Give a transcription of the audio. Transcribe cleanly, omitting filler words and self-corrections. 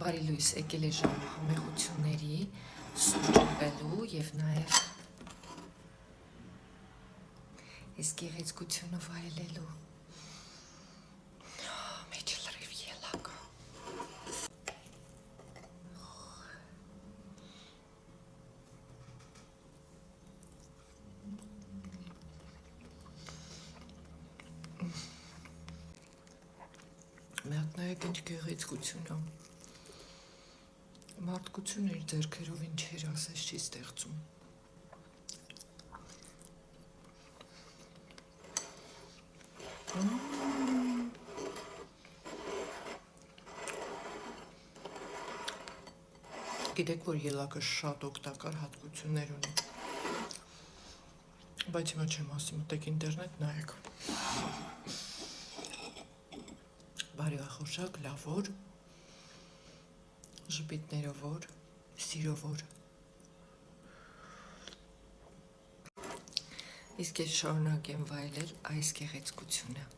Բարի լույս, եկել է ժամը համեղությունների, սուրճ ուտելու և նաև այս գեղեցկությունը վայելելու։ Մեջ լրիվ ելակ։ Միակ նայեք ինչ գեղեցկություն է։ Մարդկությունը իր ձեռքերով ինչեր ասես չի ստեղծում։ Գիտեք, որ ելակը շատ օգտակար հատկություններ ունի։ Բայց հիմա չեմ ասի, մտեք ինտերնետ նայեք։ Բարեխորշակ, լավոր, ժպիտներովոր, սիրովոր։ Իսկ ես շարունակեմ վայելել այս գեղեցկությունը։